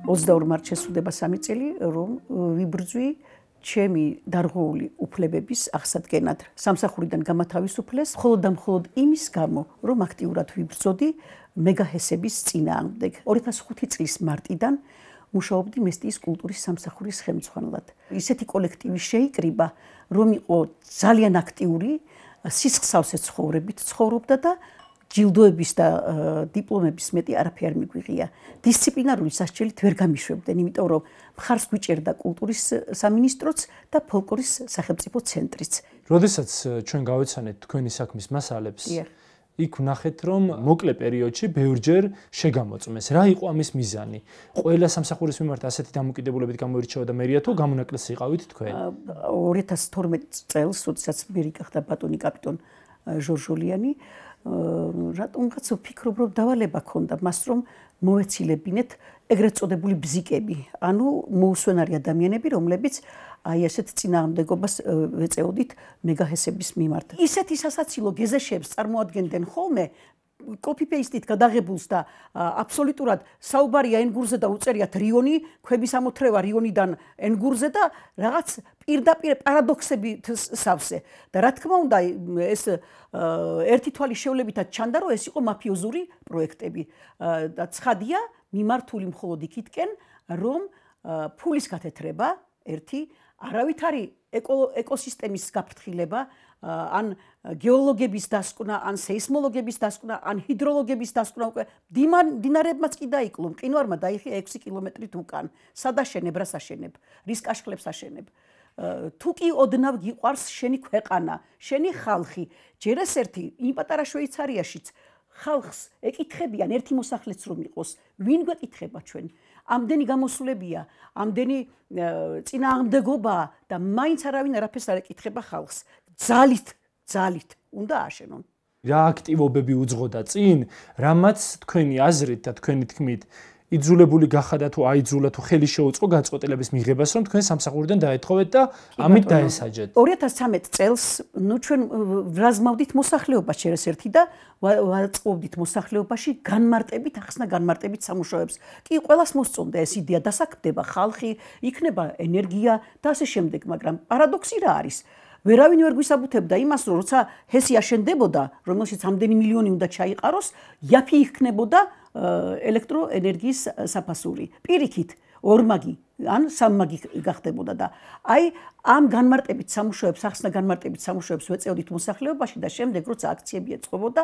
22 მარტს შესრულდება 3 წელი, რომ ვიბრძვი ჩემი დარღვეული უფლებების აღსადგენად. სამსახურიდან გამათავისუფლეს მხოლოდ და მხოლოდ იმის გამო, რომ აქტიურად ვიბრძოდი მეგაჰესების წინააღმდეგ. 2005 წლის მარტიდან მუშაობდი მესტიის კულტურის სამსახურის ხელმძღვანელად. ისეთი კოლექტივი შეიკრიბა, რომ იყო ძალიან აქტიური, სისხლსავსე ცხოვრებით ცხოვრობდა და ჯილდოების და დიპლომების მეტი არაფერი არ მიგვიღია. დისციპლინარული სასჯელით ვერ გამიშვებდნენ, იმიტომ რომ მხარს გვიჭერდა კულტურის სამინისტროც და ფოლკლორის სახელმწიფო ცენტრიც. როდესაც ჩვენ გავეცანეთ თქვენი საქმის მასალებს, იქ ვნახეთ, რომ მოკლე პერიოდში ბევრჯერ შეგამოწმეს. რა იყო ამის მიზანი? ყველა სამსახურის მიმართ ასეთი დამოკიდებულებით გამოირჩეოდა მერია თუ გამონაკლისი იყავით თქვენ? 2012 წელს, როდესაც მერი გახდა ბატონი კაპიტონ ჟორჟოლიანი, რატომღაც ვფიქრობ, რომ დავალება ქონდა მას, რომ მოეცილებინეთ ეგრეთ წოდებული ბზიკები, ანუ მოუსვენარი ადამიანები, რომლებიც აი ესეთ წინააღმდეგობას ვეწეოდით მეგაჰესების მიმართ. ისეთი სასაცილო გეზეშებს წარმოადგენდნენ ხოლმე კოპი-პეისტით გადაღებულს და აბსოლუტურად საუბარია ენგურზე და უწერიათ რიონი, ქვების ამოთრევა რიონიდან ენგურზე და რაღაც პირდაპირ პარადოქსები სავსე. და რა თქმა უნდა, ეს ერთი თვალი შევლებითაც ჩანდა, რომ ეს იყო მაფიოზური პროექტები. და ცხადია, მიმართული მხოლოდ იქითკენ, რომ ფულის გათეთრება ერთი, არავითარი ეკოსისტემის გაფრთხილება, ან გეოლოგების დასკვნა, ან სეისმოლოგების დასკვნა, ან ჰიდროლოგების დასკვნა უკვე მდინარეებმაც კი დაიკლო, მყინვარმა დაიხია 6 კილომეტრით უკან. სად აშენებ, რას აშენებ, რის კაშხლებს აშენებ. თუ კი ოდნავ გიყვარს შენი ქვეყანა, შენი ხალხი, ჯერ ეს ერთი იმ პატარა შვეიცარიაშიც ხალხს ეკითხებიან ერთი მოსახლეც რომ იყოს, ვინ გვეკითხება ჩვენ? ამდენი გამოსვლებია, ამდენი წინააღმდეგობაა და მაინც არავინ არაფერს არ ეკითხება ხალხს. ძალით უნდა აშენონ. რა აქტივობები უძღოდა წინ, რამაც თქვენი აზრით და თქვენი თქმით იძულებული გახადა თუ აიძულა თუ ხელი შეუწყო განწყობილების მიღებას, რომ თქვენ სამსახურიდან დაეთხოვეთ და ამით დაესაჯეთ. 2013 წელს, ჩვენ ვრაზმავდით მოსახლეობას შერეს ერთი და ვაწყობდით მოსახლეობაში განმარტებით, ახსნა განმარტებით სამუშაოებს. კი, ყველას მოსწონდა ეს იდეა, დასაქმდება ხალხი, იქნება ენერგია და ასე შემდეგ, მაგრამ პარადოქსი რა არის? ვერავინ ვერ გვისაბუთებდა იმას, რომ როცა ჰესი აშენდებოდა, რომელშიც ამდენი მილიონი უნდა ჩაიყაროს, იაფი იქნებოდა ელექტროენერგიის საფასური. პირიქით, ორმაგი ან სამმაგი გახდებოდა და აი ამ განმარტებით სამუშაოებს, ახსნა განმარტებით სამუშაოებს ვეწეოდით მოსახლეობაში და შემდეგ როცა აქციები ეწყობოდა,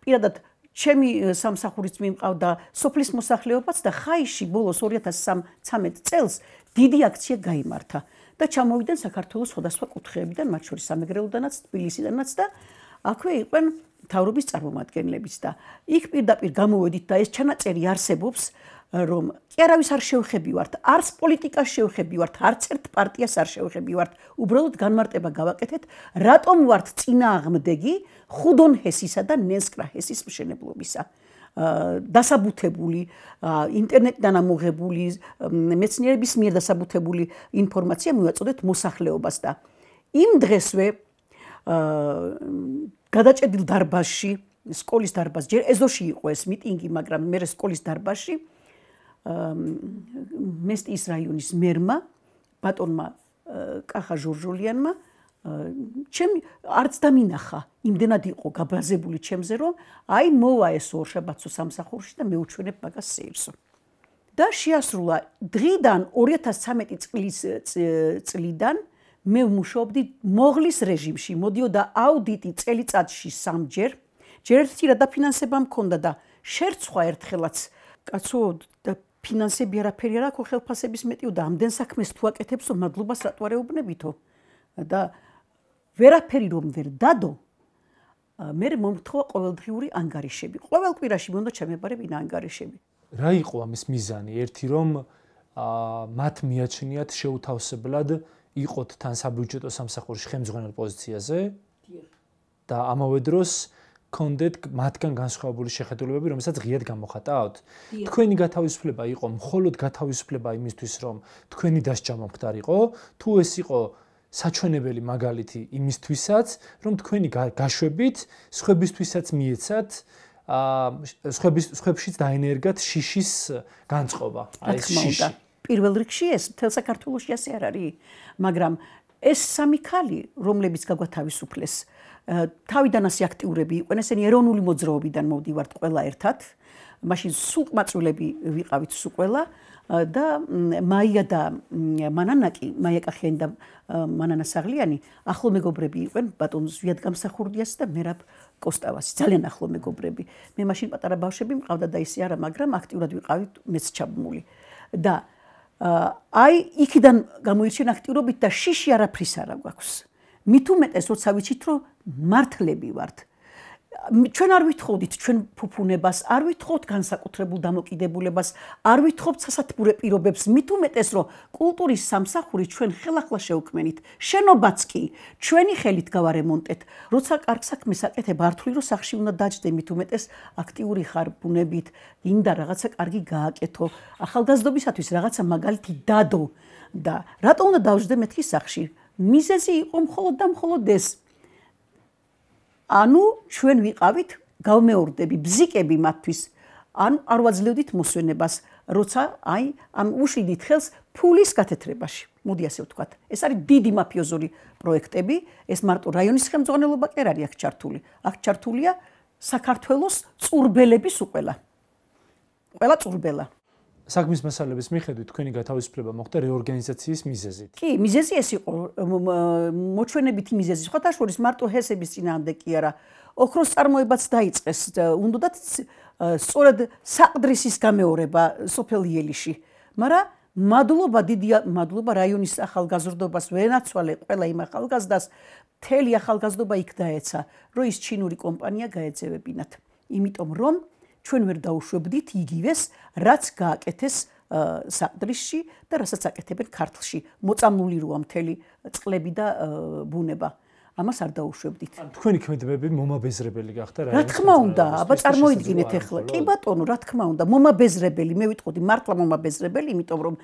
პირადად ჩემი სამსახურიც მიმყავდა სოფლის მოსახლეობაც და ხაიში ბოლოს 2013 წელს დიდი აქცია გაიმართა. და ჩამოვიდნენ საქართველოს სხვადასხვა კუთხეებიდან, მათ შორის სამეგრელოდანაც, თბილისიდანაც და აქვე იყვნენ მთავრობის წარმომადგენლებიც და იქ პირდაპირ გამოვედით და ეს ჩანაწერი არსებობს, რომ კი არავის არ შევხებივართ, არც პოლიტიკას შევხებივართ, არც ერთ პარტიას არ შევხებივართ, უბრალოდ განმარტება გავაკეთეთ, რატომ ვართ წინააღმდეგი ხუდონ ჰესისა და ნენსკრა ჰესის მშენებლობისა. დასაბუთებული, ინტერნეტიდან ამოღებული, მეცნიერების მიერ დასაბუთებული ინფორმაცია მივაწოდეთ მოსახლეობას და იმ დღესვე გადაჭედილ დარბაზში, სკოლის დარბაზში, ჯერ ეზოში იყო ეს მიტინგი, მაგრამ მე სკოლის დარბაზში მესტიის რაიონის მერმა, ბატონმა კახა ჟორჟოლიანმა ჩემი არც დამინახა, იმდენად იყო გაბაზებული ჩემზე, რომ აი მოვა ეს ორშაბათსო სამსახურში და მეუჩვენებ მაგას სეირსო. და შეასრულა დღიდან 2013 წლიდან მე ვმუშაობდი მოღლის რეჟიმში, მოდიოდა აუდიტი წელიწადში 3 ჯერ, ჯერ ერთი რა დაფინანსება მქონდა და შერცვა ერთხელაც, კაცო და ფინანსები არაფერი არ აქვს, ხელფასების მეტიო და ამდენ საქმეს თუ აკეთებსო, მადლობას რატო არ ეუბნებითო? და ვერაფერი რომ ვერ დადო, მე მომთხოვა ყოველდღიური ანგარიშები. ყოველ კვირაში მე უნდა ჩამებარებინა ანგარიშები. რა იყო ამის მიზანი? ერთი რომ მათ მიაჩნიათ შეუთავსებლად იყოთ თან საბიუჯეტო სამსახურში ხელმძღვანელ პოზიციაზე და ამავე დროს კონდეთ მათგან განსხვავებული შეხედულებები, რომელსაც ღიად გამოხატავთ. თქვენი გათავისუფლება იყო მხოლოდ გათავისუფლება იმისთვის, რომ თქვენი დასჯა მომხდარიყო, თუ ეს იყო საჩვენებელი მაგალითი იმისთვისაც, რომ თქვენი გაშვებით სხვებისთვისაც მიეცათ სხვებშიც დაენერგათ შიშის განწყობა. აი ეს შიში. პირველ რიგში ეს მთელ საქართველოში ასე არ არის, მაგრამ ეს სამი ქალი, რომლებიც გაგვათავისუფლეს, თავიდან ასე აქტიურები იყვნენ, ესენი ეროვნული მოძრაობიდან მოვდივართ ყველა ერთად. მაშინ სულ ყმაწვილები ვიყავით სულ ყველა და მაია და მანანაკი, მაია კახიანი და მანანა საღლიანი ახლო მეგობრები იყვნენ ბატონ ზვიად გამსახურდიას და მერაბ კოსტავასი, ძალიან ახლო მეგობრები. მე მაშინ პატარა ბავშვები მყავდა და ისე არა, მაგრამ აქტიურად ვიყავით მეც ჩაბმული. და აი იქიდან გამოირჩენა აქტიურობით და შიში არაფრის არა გვაქვს. მით უმეტეს როცა ვიცით რომ მართლები ვართ. ჩვენ არ ვითხოვდით ჩვენ ფუფუნებას, არ ვითხოვთ განსაკუთრებულ დამოკიდებულებას, არ ვითხოვთ სასათბურე პირობებს, მით უმეტეს რომ კულტურის სამსახური ჩვენ ხელახლა შევქმნით, შენობაც კი ჩვენი ხელით გავარემონტეთ. როცა კარგ საქმეს აკეთებ, არ თვლი რომ სახში უნდა დაჯდე, მით უმეტეს აქტიური ხარ ბუნებით, გინდა რაღაცა კარგი გააკეთო, ახალგაზრდობისათვის რაღაცა მაგალითი დადო და რატო უნდა დავждე მეთქი სახში? მიზეზი იყო მხოლოდ და მხოლოდ ეს. ანუ ჩვენ ვიყავით გავმეორდები, ბზიკები მათთვის, ან არ ვაძლევდით მოსვენებას, როცა აი ამ უშიდით ხელს ფულის გათეთრებაში. მოდი ასე ვთქვათ. ეს არის დიდი მაფიოზური პროექტები, ეს მარტო რაიონის ხელმძღვანელობა კი არ არის აქ ჩართული. აქ ჩართულია საქართველოს წურბელების უყველა. ყველა წურბელა. საქმის მასალების მიხედვით თქვენი გათავისუფლება მოხდა რეორგანიზაციის მიზეზით. კი, მიზეზი ეს იყო, მოჩვენებითი მიზეზი. სხვათა შორის მარტო ჰესების წინააღმდეგ კი არა, ოქროს წარმოებაც დაიწყეს, უნდათ სწორედ საყდრისის გამეორება სოფელ იელიში. მაგრამ მადლობა, დიდი მადლობა რაიონის ახალგაზრდობას, ვენაცვალე ყველა იმ ახალგაზრდას, მთელი ახალგაზრდობა იქ დაეცა, რომ ის ჩინური კომპანია გაეძევებინათ. იმიტომ რომ ჩვენ ვერ დაუშვებდით იგივეს, რაც გააკეთეს საყდრისში და რასაც აკეთებენ ქართლში. მოწამული როა მთელი წყლები და ბუნება. ამას არ დაუშვებდით. თქვენი ქმედებები მომაბეზრებელი გახდა რა? რა თქმა უნდა, აბა წარმოიდგინეთ ახლა. კი ბატონო, რა თქმა უნდა, მომაბეზრებელი, მე ვიტყოდი მართლა მომაბეზრებელი, იმიტომ რომ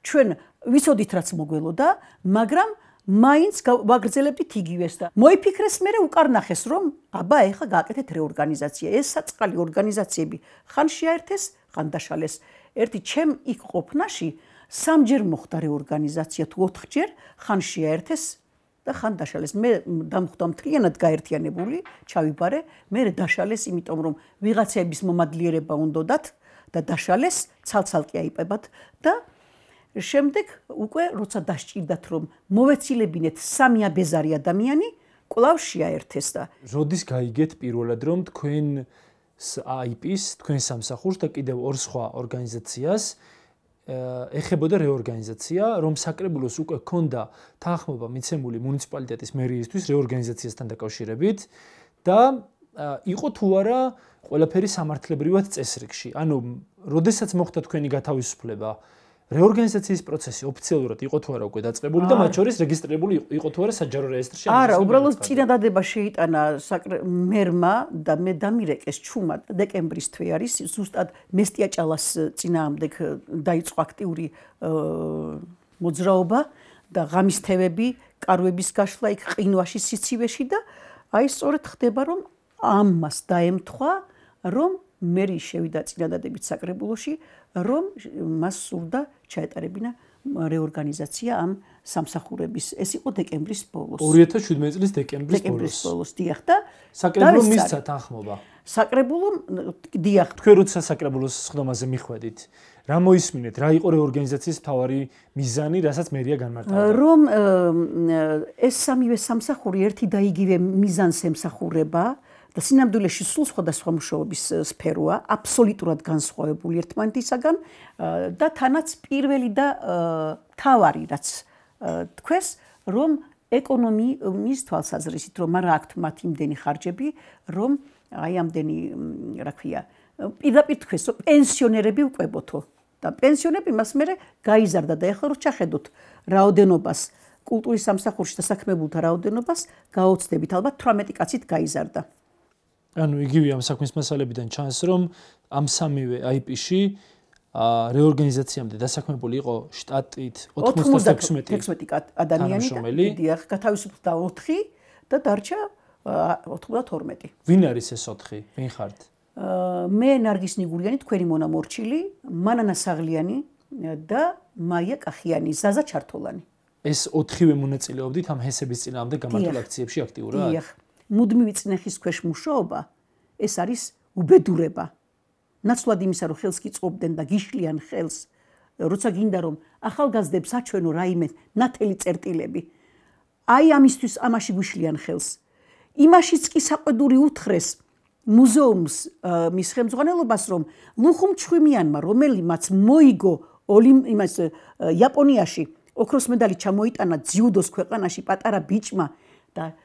ჩვენ ვიცოდით რაც მოგველოდა, მაგრამ მაინც ვაგრძელებდით იგივეს და მოიფიქრეს მე უკარნახეს რომ აბა ეხლა გააკეთეთ რეორგანიზაცია. ეს საწყალი ორგანიზაციები ხან შეაერთეს, ხან დაშალეს. ერთი ჩემ იქ ყოფნაში სამჯერ მოხდა რეორგანიზაცია თუ 4ჯერ, ხან შეაერთეს და ხან დაშალეს. მე დამხვდა მთლიანად გაერთიანებული, ჩავიბარე, მე დაშალეს, იმიტომ რომ ვიღაცების მომადლიერება უნდათ და დაშალეს, ცალ-ცალკე აიპებათ და შემდეგ უკვე როცა დასჭირდათ რომ მოვეცილებინეთ 3 აბეზარი ადამიანი, კვლავ შეაერთეს და როდის გაიგეთ პირველად რომ თქვენ IP-ს, თქვენ სამსახურს და კიდევ ორ სხვა ორგანიზაციას ეხებოდა რეორგანიზაცია, რომ საკრებულოს უკვე ჰქონდა თანხმობა მიცემული მუნიციპალიტეტის მერიისთვის რეორგანიზაციასთან დაკავშირებით და იყო თუ არა ყველაფერი სამართლებრივად წესრიგში. ანუ როდესაც მოხდა თქვენი გათავისუფლება, რეორგანიზაციის პროცესი ოფიციალურად იყო თუ არა უკვე დაწყებული და მათ შორის რეგისტრირებული იყო თუ არა საჯარო რეესტრში? არა, უბრალოდ წინადადება შეიტანა მერმა და მე დამირეკეს ჩუმა დეკემბრის თვე არის, ზუსტად მესტიაჭალას წინააღმდეგ დაიწყო აქტიური მოძრაობა და ღამის თევები, კარვების გაშლა იქ ყინვაში სიცივეში და აი სწორედ ხდება რომ ამას დაემთხვა რომ მერი შევიდა წინადადებით საკრებულოში, რომ მას სურდა ჩაეტარებინა რეორგანიზაცია ამ სამსახურების. ეს იყო დეკემბრის ბოლოს. 2017 წლის დეკემბრის ბოლოს დიახ და საკრებულო მისცა თანხმობა. საკრებულო დიახ. თქვენ როცა საკრებულოს სხდომაზე მიხვედით, რა მოისმინეთ, რა იყო რეორგანიზაციის მთავარი მიზანი, რასაც მერია განმარტავდა? რომ ეს სამივე სამსახური ერთი და იგივე მიზანს ემსახურება და სინამდვილეში სულ სხვადასხვა მუშაობის სფეროა, აბსოლუტურად განსხვავებული ერთმანეთისაგან და თანაც პირველი და თავარი რაც თქვეს, რომ ეკონომიის თვალსაზრისით, რომ არა აქვთ მათ იმდენი ხარჯები, რომ აი ამდენი, რა ქვია, პირდაპირ თქვეს, რომ პენსიონერები უყვებოთო და პენსიონები მას მერე გაიზარდა და ეხლა რო ჩახედოთ რაოდენობას კულტურის სამსახურში და საქმებულთა რაოდენობას, გაოცდებით ალბათ 18 კაცით გაიზარდა. ანუ იგივე ამ საქმის მასალებიდან ჩანს, რომ ამ სამივე IP-ში რეორგანიზაციამდე დასაქმებული იყო შტატით 96 ადამიანი, დიახ, გათავისუფლდა 4 და დარჩა 92. ვინ არის ეს 4? ვინ ხართ? მე ნარგის ნიგურიანი თქვენი მონამორჩილი, მანანა საღლიანი და მაია კახიანი, ზაზა ჩართოლანი. ეს 4-ვე მონაწილეობდით ამ ჰესების წინააღმდეგ გამართულ აქციებში აქტიურად? დიახ. მუდმივი წნეხის ქვეშ მუშაობა ეს არის უბედურება. ნაცვლად იმისა, რომ ხელს გიწყობდნენ და გიშლიან ხელს, როცა გინდა რომ ახალგაზრდებს აჩვენო რაიმე ნათელი წერტილები. აი ამისთვის ამაში გიშლიან ხელს. იმაშიც კი საყვედური უთხრეს მუზეუმს მის ხელმძღვანელობას, რომ ლუხუმ ჩხვიმიანმა, რომელიმაც მოიგო იმას იაპონიაში ოქროს медаლი ჩამოიტანა ძიუდოს ქვეყანაში პატარა ბიჭმა და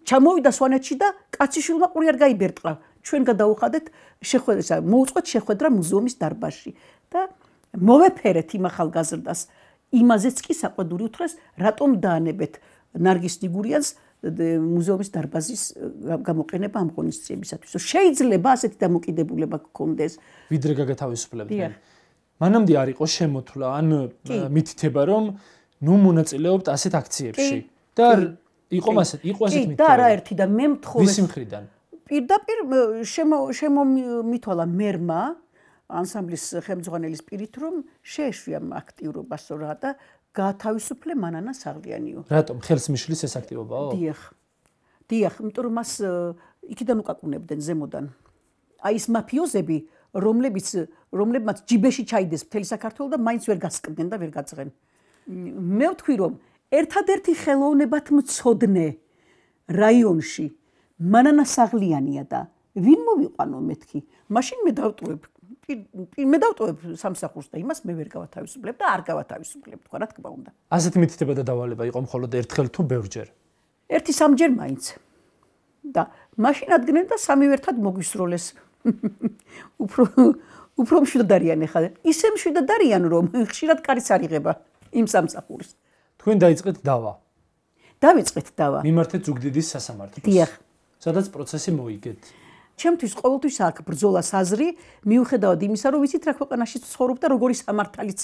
ჩამოვიდა სვანეთში და კაციშვილმა ყური არ გაიბერტყა. ჩვენ გადავუხადეთ შეხვედრა, მოუწყოთ შეხვედრა მუზეუმის დარბაზში და მოვეფერეთ იმ ახალგაზრდას. იმაზეც კი საყვედური უთხრეს, რატომ დაანებეთ ნარგის ნიგურიანს მუზეუმის დარბაზის გამოყენება ამ ღონისძიებისათვის. შეიძლება ასეთი დამოკიდებულება გქონდეს. ვიდრე გაგათავისუფლებდნენ. მანამდე არ იყო შემოთვლა ან მითითება, რომ ნუ მონაწილეობთ ასეთ აქციებში. და იყო ასეთ მითითება. და არაერთი და მე მთხოვეს. ვისი მხრიდან? პირდაპირ შემომითვალა მერმა ანსამბლის ხელმძღვანელის პირით, რომ შეეშვია აქტიურობას რა და გაათავისუფლე მანანა საღლიანიო. რატომ ხელს მიშლის ეს აქტივობაო? დიახ, იმიტომ რომ მას იქიდან უკაკუნებდნენ ზემოდან. აი ეს მაფიოზები, რომლებმაც ჯიბეში ჩაიდეს მთელი საქართველო და მაინც ვერ გასკდნენ და ვერ გაძღენ. მე ვთქვი, რომ ერთადერთი ხელოვნებად მცოდნე რაიონში მანანა საღლიანია და ვინ მოვიყვანო მეთქი? მაშინ მე დავტოვებ სამსახურს და იმას მე ვერ გავათავისუფლებ და არ გავათავისუფლებ, თქვა რა თქმა უნდა. ასეთი მითითება და დავალება იყო მხოლოდ ერთხელ თუ ბევრჯერ? ერთი სამჯერ მაინც. და მაშინ ადგენენ და სამივე ერთად მოგვისროლეს. უფრო მშვიდად არიან ახლა. ისე მშვიდად არიან, რომ ხშირად კარიც არ იღება იმ სამსახურს. თქვენ დაიწყეთ დავა. დავიწყეთ დავა. მიმართეთ ზუგდიდის სასამართლოს. დიახ. სადაც პროცესი მოიგეთ. ჩემთვის ყოველთვის აქვს ბრძოლას აზრი, მიუხედავად იმისა, რომ ვიცით რა ქვეყანაში ცხოვრობ და როგორი სამართალიც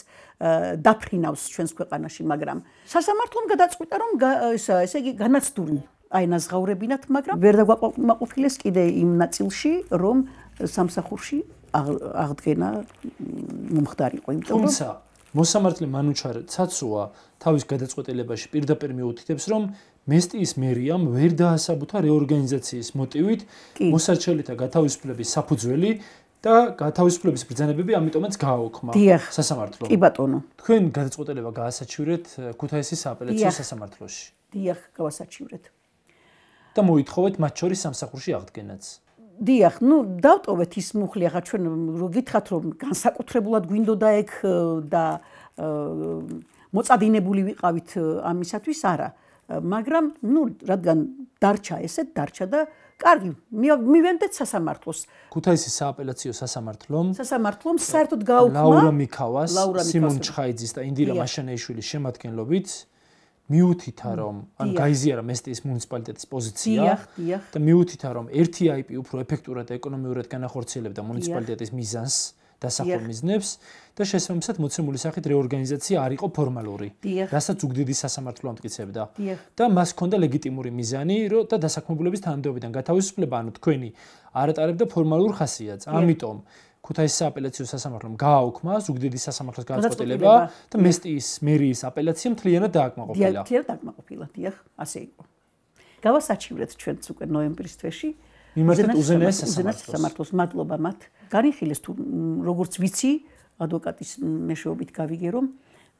დაფრინავს ჩვენს ქვეყანაში, მაგრამ სასამართლომ გადაწყვიტა, რომ ესე იგი განაცდური აენაზღაურებინათ, მაგრამ ვერ დაგვაყოფილეს კიდე იმ ნაწილში, რომ სამსახურში აღდგენა მომხდარიყო, იმიტომ რომ თუმცა მოსამართლე მანუჩარ ცაცუა თავის გადაწყვეტილებაში პირდაპირ მიუთითებს, რომ მესტიის მერიამ ვერ დაასაბუთა რეორგანიზაციის მოტივით მოსარჩელითა გათავისუფლების საფუძველი და გათავისუფლების ბრძანებები ამიტომაც გააუქმა სასამართლომ. კი ბატონო. თქვენ გადაწყვეტილება გაასაჩივრეთ ქუთაისის სააპელაციო სასამართლოში. დიახ, გავასაჩივრეთ. და მოითხოვეთ მათ შორის სამსახურში აღდგენაც. დიახ, დავტოვეთ ის მუხლი, ახლა ჩვენ რო გითხრათ, რომ განსაკუთრებულად გვინდოდა ეგ და მოწადინებული ვიყავით ამისათვის, არა. მაგრამ რადგან დარჩა ესეთ დარჩა და კარგი მივენდეთ სასამართლოს. ქუთაისის სააპელაციო სასამართლომ საერთოდ გააუქმა ლაურა მიქავას, სიმონ ჩხაიძის და ინდირა მაშანეიშვილის შემადგენლობით მიუთითა, რომ ან გაიზიარა მესტიის მუნიციპალიტეტის პოზიცია და მიუთითა, რომ ერთი IP უფრო ეფექტურად და ეკონომიურად განახორციელებდა მუნიციპალიტეტის მიზანს დასახულ მიზნებს და შესაბამისად მოცემული სახით რეორგანიზაცია არ იყო ფორმალური, რასაც ზუგდიდის სასამართლო ამტკიცებდა. და მას ჰქონდა ლეგიტიმური მიზანი და დასაქმებულების თანამდებობიდან გათავისუფლება, ანუ თქვენი არ ატარებდა ფორმალურ ხასიათს. ამიტომ ქუთაისის სააპელაციო სასამართლომ გააუქმა ზუგდიდის სასამართლოს გადაწყვეტილება და მესტიის მერიის აპელაცია მთლიანად დააკმაყოფილა. მთლიანად დააკმაყოფილა, დიახ, ასე იყო. გავასაჩივრეთ ჩვენც უკვე ნოემბრის თვეში. მიმართეთ უზენაეს სასამართლოს, მადლობა მათ. განიხილეს თუ როგორც ვიცი, ადვოკატის მეშვეობით გავიგე, რომ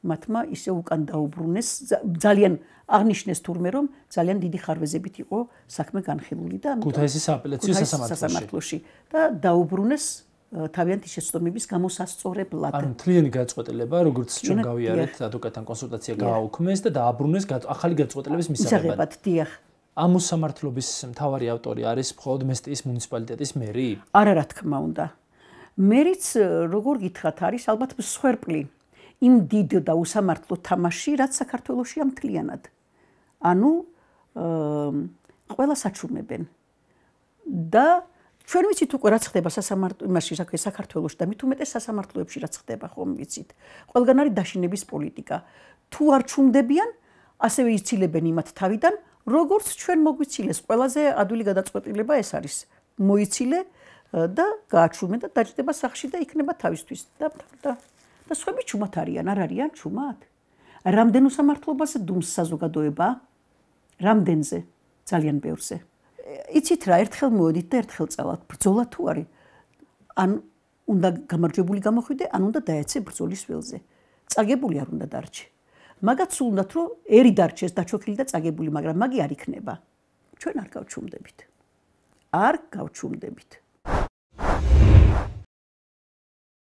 მათმა ისე უკან დაუბრუნეს, ძალიან აღნიშნეს თურმე, რომ ძალიან დიდი ხარვეზებით იყო საქმე განხილული და ქუთაისის სააპელაციო სასამართლოში და დაუბრუნეს თავიანთი შეცდომების გამოსასწორებლად. ანუ მთლიანი გადაწყვეტილება, როგორც ჩვენ გავიარეთ, ადვოკატთან კონსულტაცია გააუქმეს და დააბრუნეს ახალი გადაწყვეტილების მისაღებად. დიახ. ამ მოსამართლობის მთავარი ავტორი არის მხოლოდ მესტიის მუნიციპალიტეტის მერი? არა, რა თქმა უნდა. მერიც, როგორ გითხრათ, არის ალბათ მსხვერპლი იმ დიდ და უსამართლო თამაში, რაც საქართველოშია მთლიანად. ანუ ყველას აჩვენებენ. და ჩვენ ვიცით უკვე რაც ხდება იმაში, საქართველოში და მით უმეტეს სასამართლოებში რაც ხდება, ხომ ვიცით. ყველგან არის დაშინების პოლიტიკა. თუ არ ჩუნდებიან, ასევე იცილებენ იმათ თავიდან, როგორც ჩვენ მოგვიცილეს, ყველაზე ადვილი გადაწყვეტილება ეს არის. მოიცილე და გააჩუმენ და დაჯდება სახლში და იქნება თავისთვის და სხვები ჩუმად არიან, არ არიან ჩუმად? რამდენ უსამართლობაზე დუმს საზოგადოება? რამდენზე? ძალიან ბევრზე. იცით რა, ერთხელ მოვედით და ერთხელ წავალთ. ბრძოლა თუ არის? ან უნდა გამარჯვებული გამოხვიდე, ან უნდა დაეცე ბრძოლის ველზე. წაგებული არ უნდა დარჩე. მაგაც უნდათ რომ ერი დარჩეს დაჩოქილი და წაგებული, მაგრამ მაგი არ იქნება. ჩვენ არ გავჩუმდებით. არ გავჩუმდებით.